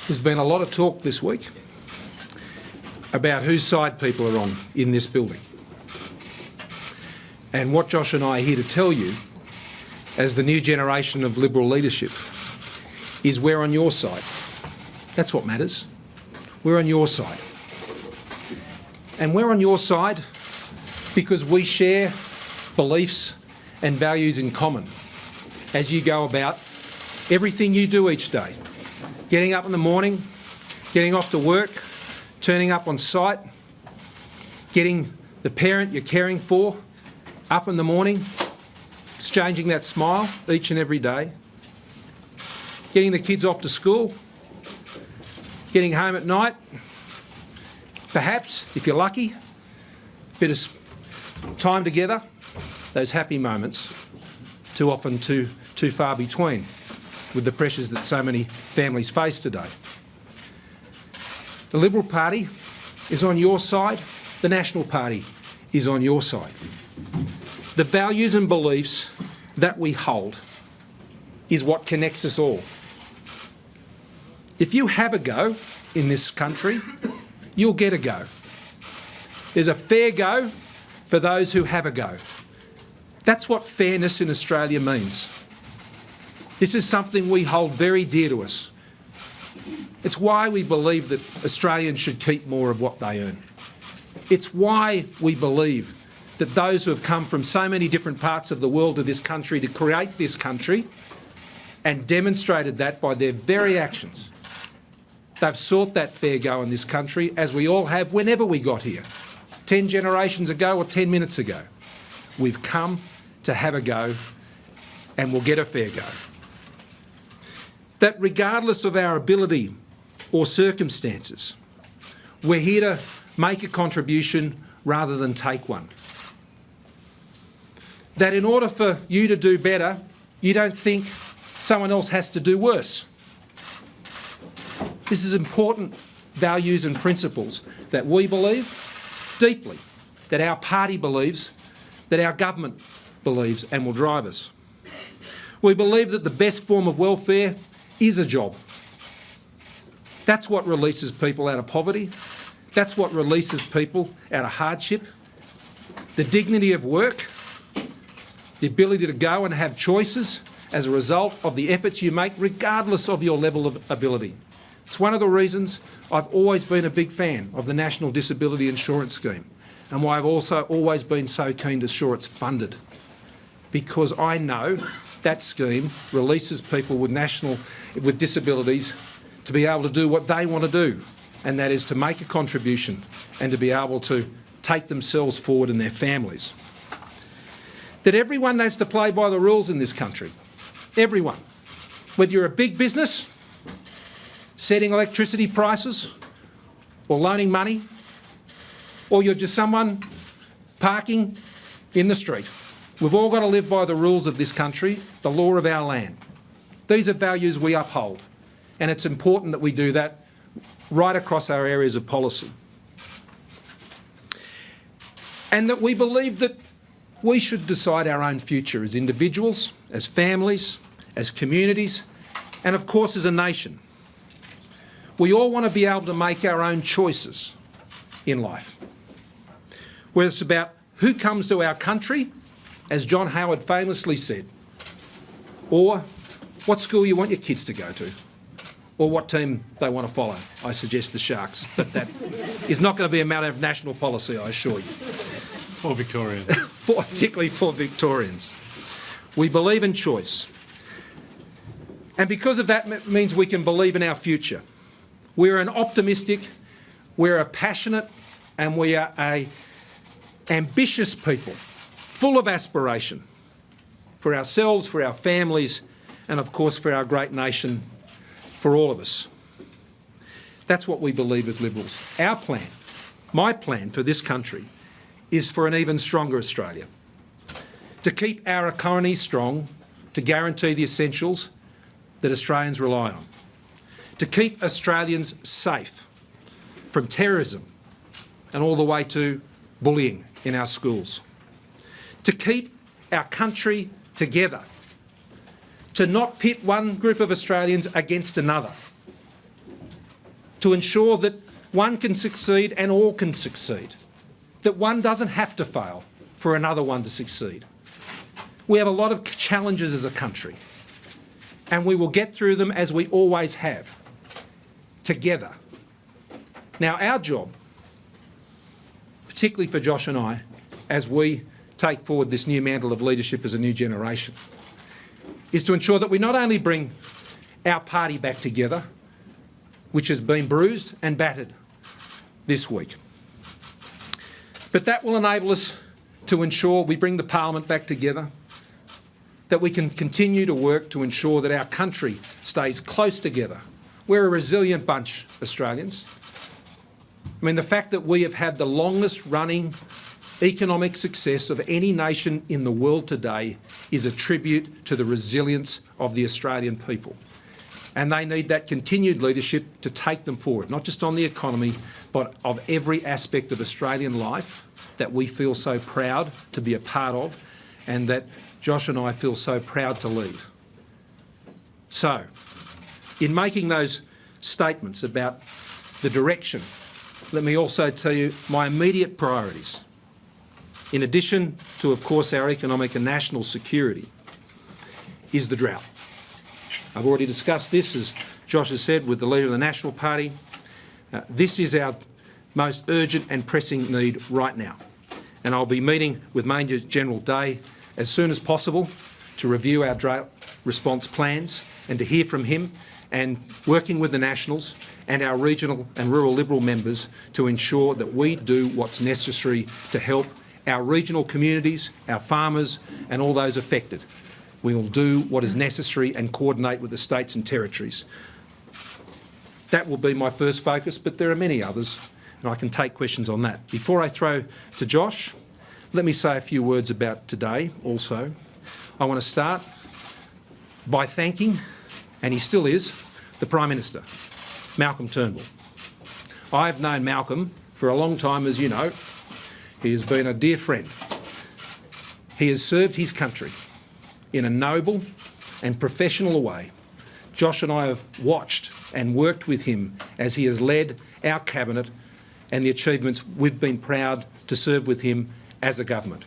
There's been a lot of talk this week about whose side people are on in this building. And what Josh and I are here to tell you, as the new generation of Liberal leadership, is we're on your side. That's what matters. We're on your side. And we're on your side because we share beliefs and values in common as you go about everything you do each day. Getting up in the morning, getting off to work, turning up on site, getting the parent you're caring for up in the morning, exchanging that smile each and every day, getting the kids off to school, getting home at night, perhaps, if you're lucky, a bit of time together, those happy moments, too often too far between with the pressures that so many families face today. The Liberal Party is on your side, the National Party is on your side. The values and beliefs that we hold is what connects us all. If you have a go in this country, you'll get a go. There's a fair go for those who have a go. That's what fairness in Australia means. This is something we hold very dear to us. It's why we believe that Australians should keep more of what they earn. It's why we believe that those who have come from so many different parts of the world to this country to create this country and demonstrated that by their very actions. They've sought that fair go in this country, as we all have whenever we got here, 10 generations ago or 10 minutes ago. We've come to have a go and we'll get a fair go. That regardless of our ability or circumstances, we're here to make a contribution rather than take one. That in order for you to do better, you don't think someone else has to do worse. This is important values and principles that we believe deeply, that our party believes, that our government believes and will drive us. We believe that the best form of welfare is a job. That's what releases people out of poverty. That's what releases people out of hardship. The dignity of work, the ability to go and have choices as a result of the efforts you make, regardless of your level of ability. It's one of the reasons I've always been a big fan of the National Disability Insurance Scheme and why I've also always been so keen to ensure it's funded. Because I know that scheme releases people with disabilities to be able to do what they want to do, and that is to make a contribution and to be able to take themselves forward and their families. That everyone has to play by the rules in this country. Everyone. Whether you're a big business, setting electricity prices, or loaning money, or you're just someone parking in the street. We've all got to live by the rules of this country, the law of our land. These are values we uphold, and it's important that we do that right across our areas of policy. And that we believe that we should decide our own future as individuals, as families, as communities, and of course as a nation. We all want to be able to make our own choices in life. Whether it's about who comes to our country, as John Howard famously said, or what school you want your kids to go to, or what team they want to follow. I suggest the Sharks, but that is not going to be a matter of national policy, I assure you. For Victorians. Particularly for Victorians. We believe in choice. And because of that means we can believe in our future. We're an optimistic, we're a passionate, and we are a ambitious people, full of aspiration for ourselves, for our families, and of course for our great nation, for all of us. That's what we believe as Liberals. Our plan, my plan for this country, is for an even stronger Australia. To keep our economy strong, to guarantee the essentials that Australians rely on. To keep Australians safe from terrorism and all the way to bullying in our schools. To keep our country together. To not pit one group of Australians against another. to ensure that one can succeed and all can succeed, that one doesn't have to fail for another one to succeed. We have a lot of challenges as a country, and we will get through them as we always have, together. Now, our job, particularly for Josh and I, as we take forward this new mantle of leadership as a new generation, is to ensure that we not only bring our party back together, which has been bruised and battered this week, but that will enable us to ensure we bring the Parliament back together, that we can continue to work to ensure that our country stays close together. We're a resilient bunch, Australians. I mean, the fact that we have had the longest running economic success of any nation in the world today is a tribute to the resilience of the Australian people. And they need that continued leadership to take them forward, not just on the economy, but of every aspect of Australian life that we feel so proud to be a part of and that Josh and I feel so proud to lead. So, in making those statements about the direction, let me also tell you my immediate priorities. In addition to, of course, our economic and national security, is the drought. I've already discussed this, as Josh has said, with the Leader of the National Party. This is our most urgent and pressing need right now. And I'll be meeting with Major General Day as soon as possible to review our drought response plans and to hear from him, and working with the Nationals and our regional and rural Liberal members to ensure that we do what's necessary to help our regional communities, our farmers and all those affected. We will do what is necessary and coordinate with the states and territories. That will be my first focus, but there are many others, and I can take questions on that. Before I throw to Josh, let me say a few words about today also. I want to start by thanking, and he still is, the Prime Minister, Malcolm Turnbull. I've known Malcolm for a long time, as you know. He has been a dear friend. He has served his country in a noble and professional way. Josh and I have watched and worked with him as he has led our cabinet and the achievements we've been proud to serve with him as a government.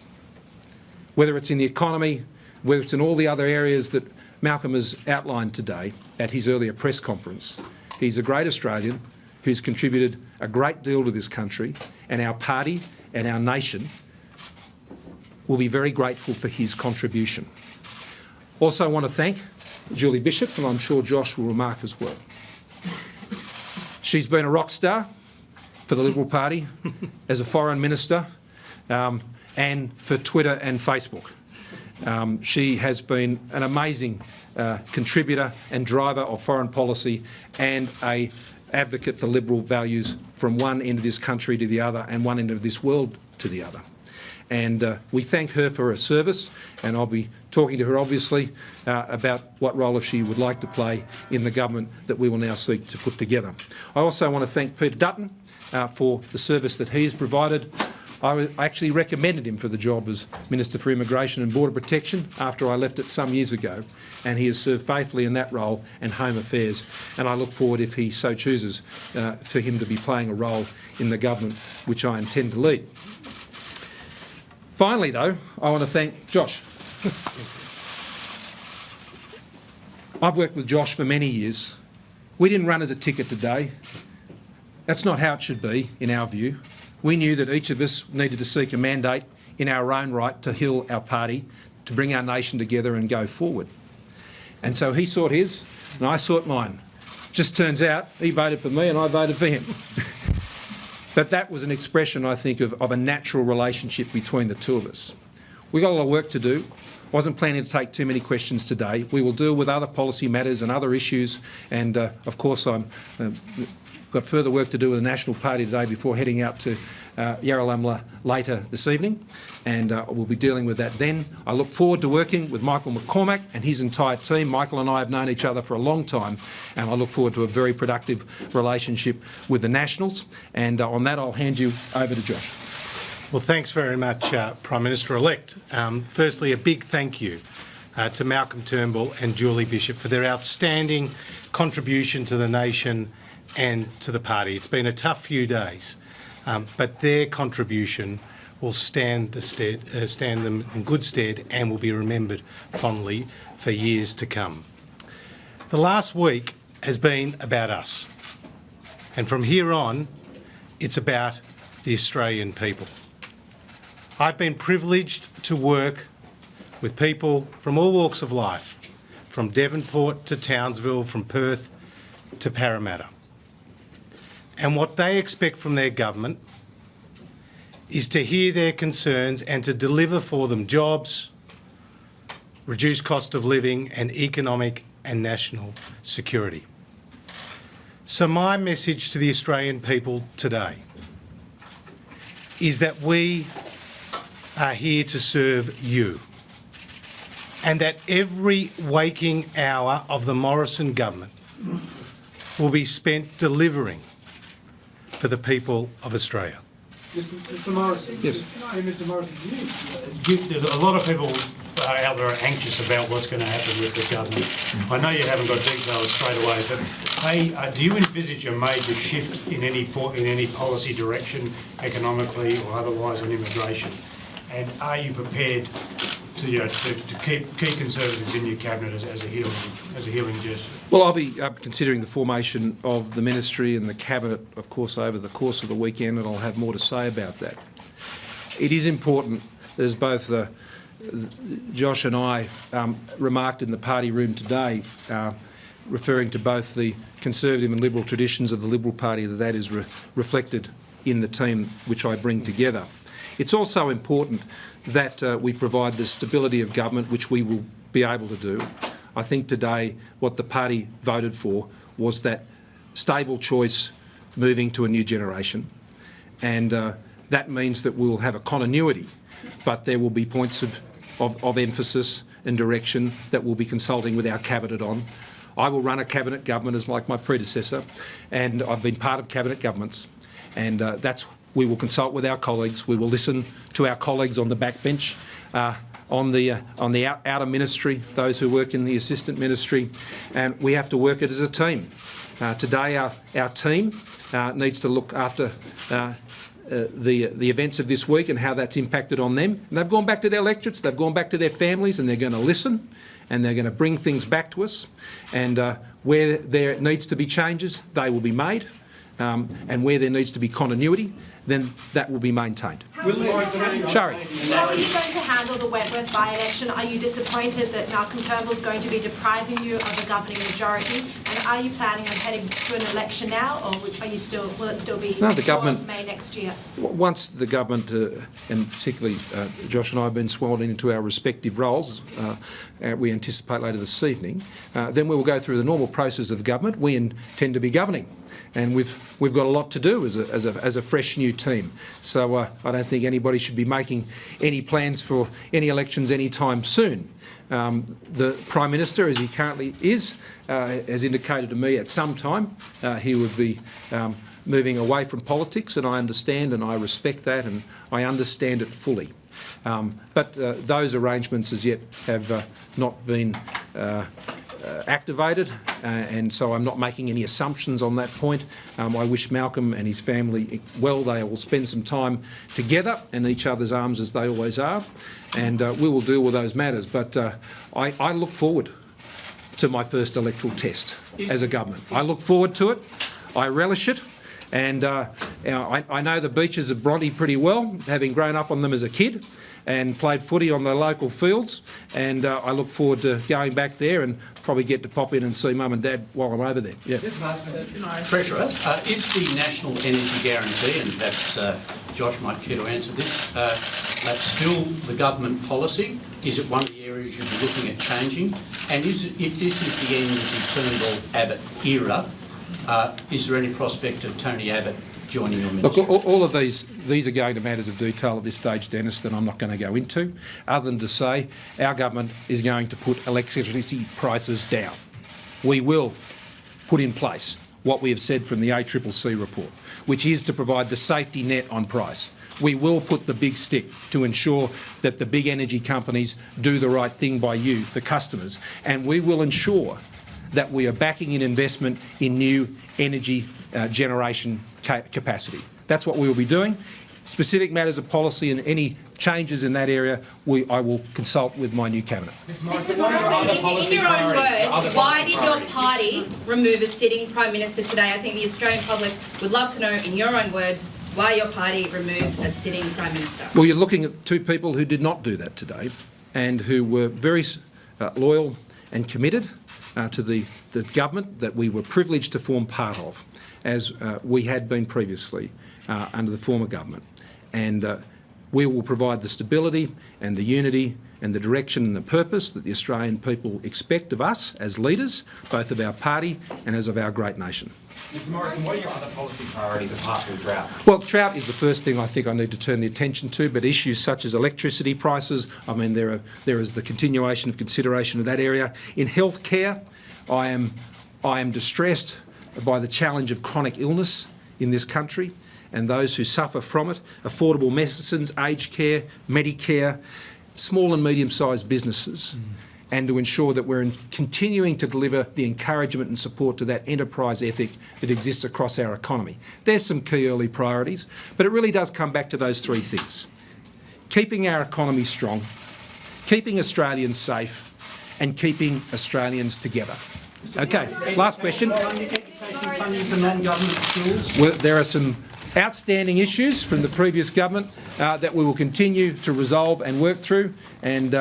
Whether it's in the economy, whether it's in all the other areas that Malcolm has outlined today at his earlier press conference, he's a great Australian who's contributed a great deal to this country, and our party and our nation will be very grateful for his contribution. Also, I want to thank Julie Bishop, and I'm sure Josh will remark as well. She's been a rock star for the Liberal Party as a foreign minister and for Twitter and Facebook. She has been an amazing contributor and driver of foreign policy and an advocate for Liberal values from one end of this country to the other and one end of this world to the other. And we thank her for her service, and I'll be talking to her obviously about what role if she would like to play in the government that we will now seek to put together. I also want to thank Peter Dutton for the service that he has provided. I actually recommended him for the job as Minister for Immigration and Border Protection after I left it some years ago, and he has served faithfully in that role and Home Affairs, and I look forward, if he so chooses, for him to be playing a role in the government which I intend to lead. Finally, though, I want to thank Josh. I've worked with Josh for many years. We didn't run as a ticket today. That's not how it should be, in our view. We knew that each of us needed to seek a mandate in our own right to heal our party, to bring our nation together and go forward. And so he sought his, and I sought mine. Just turns out he voted for me and I voted for him. But that was an expression, I think, of a natural relationship between the two of us. We've got a lot of work to do. I wasn't planning to take too many questions today. We will deal with other policy matters and other issues, and of course I'm got further work to do with the National Party today before heading out to Yarralumla later this evening, and we'll be dealing with that then. I look forward to working with Michael McCormack and his entire team. Michael and I have known each other for a long time, and I look forward to a very productive relationship with the Nationals. And on that, I'll hand you over to Josh. Well, thanks very much, Prime Minister-elect. Firstly, a big thank you to Malcolm Turnbull and Julie Bishop for their outstanding contribution to the nation and to the party. It's been a tough few days, but their contribution will stand them in good stead and will be remembered fondly for years to come. The last week has been about us, and from here on, it's about the Australian people. I've been privileged to work with people from all walks of life, from Devonport to Townsville, from Perth to Parramatta. And what they expect from their government is to hear their concerns and to deliver for them jobs, reduced cost of living and economic and national security. So my message to the Australian people today is that we are here to serve you, and that every waking hour of the Morrison government will be spent delivering for the people of Australia. Mr. Morrison. Yes. Mr. Morrison, there's a lot of people out there are anxious about what's going to happen with the government. I know you haven't got details straight away, but do you envisage a major shift in any policy direction, economically or otherwise, on immigration? And are you prepared to keep key Conservatives in your cabinet as a healing gesture? Well, I'll be considering the formation of the ministry and the cabinet, of course, over the course of the weekend, and I'll have more to say about that. It is important, as both Josh and I remarked in the party room today, referring to both the Conservative and Liberal traditions of the Liberal Party, that is reflected in the team which I bring together. It's also important that we provide the stability of government, which we will be able to do. I think today what the party voted for was that stable choice moving to a new generation, and that means that we'll have a continuity, but there will be points of emphasis and direction that we'll be consulting with our cabinet on. I will run a cabinet government as like my predecessor, and I've been part of cabinet governments, and we will consult with our colleagues. We will listen to our colleagues on the backbench, on the outer ministry, those who work in the assistant ministry, and we have to work it as a team. Today, our team needs to look after the events of this week and how that's impacted on them. And they've gone back to their electorates, they've gone back to their families, and they're going to listen, and they're going to bring things back to us. And where there needs to be changes, they will be made. And where there needs to be continuity, then that will be maintained. Shari. How are you going to handle the Wentworth by-election? Are you disappointed that Malcolm Turnbull's going to be depriving you of a governing majority? And are you planning on heading to an election now, or will it still be towards May next year? Once the government, and particularly Josh and I have been sworn into our respective roles, we anticipate later this evening, then we will go through the normal process of government. We intend to be governing, and we've got a lot to do as a fresh new team. So I don't think anybody should be making any plans for any elections anytime soon. The Prime Minister, as he currently is, has indicated to me at some time he would be moving away from politics, and I understand and I respect that, and I understand it fully. But those arrangements as yet have not been activated, and so I'm not making any assumptions on that point. I wish Malcolm and his family well. They will spend some time together in each other's arms, as they always are, and we will deal with those matters. But I look forward to my first electoral test as a government. I look forward to it. I relish it. And I know the beaches of Bronte pretty well, having grown up on them as a kid and played footy on the local fields, and I look forward to going back there and probably get to pop in and see Mum and Dad while I'm over there. Yeah. Treasurer, is the National Energy Guarantee, and perhaps Josh might care to answer this, that's still the government policy? Is it one of the areas you'll be looking at changing? And if this is the end of the Turnbull-Abbott era, is there any prospect of Tony Abbott joining your ministry? Look, all of these are going to matters of detail at this stage, Dennis, that I'm not going to go into, other than to say our government is going to put electricity prices down. We will put in place what we have said from the ACCC report, which is to provide the safety net on price. We will put the big stick to ensure that the big energy companies do the right thing by you, the customers, and we will ensure that we are backing in investment in new energy generation capacity. That's what we will be doing. Specific matters of policy and any changes in that area, I will consult with my new cabinet. Mr Morrison, in your own words, why did your party remove a sitting Prime Minister today? I think the Australian public would love to know, in your own words, why your party removed a sitting Prime Minister. Well, you're looking at two people who did not do that today and who were very loyal and committed to the government that we were privileged to form part of, as we had been previously under the former government. And we will provide the stability and the unity and the direction and the purpose that the Australian people expect of us as leaders, both of our party and as of our great nation. Mr Morrison, what are your other policy priorities apart from drought? Well, drought is the first thing I think I need to turn the attention to, but issues such as electricity prices, I mean, there is the continuation of consideration of that area. In healthcare, I am distressed by the challenge of chronic illness in this country and those who suffer from it, affordable medicines, aged care, Medicare, small and medium-sized businesses, and to ensure that we're continuing to deliver the encouragement and support to that enterprise ethic that exists across our economy. There's some key early priorities, but it really does come back to those three things. Keeping our economy strong, keeping Australians safe, and keeping Australians together. Okay, last question. Well, there are some outstanding issues from the previous government that we will continue to resolve and work through. And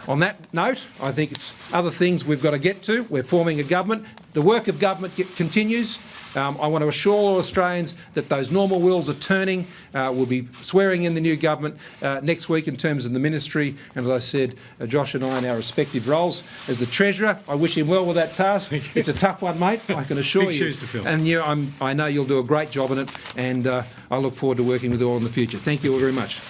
on that note, I think it's other things we've got to get to. We're forming a government. The work of government continues. I want to assure all Australians that those normal wheels are turning. We'll be swearing in the new government next week in terms of the ministry. And as I said, Josh and I in our respective roles. As the Treasurer, I wish him well with that task. It's a tough one, mate, I can assure you. Big shoes to fill. And I know you'll do a great job in it, and I look forward to working with you all in the future. Thank you all very much.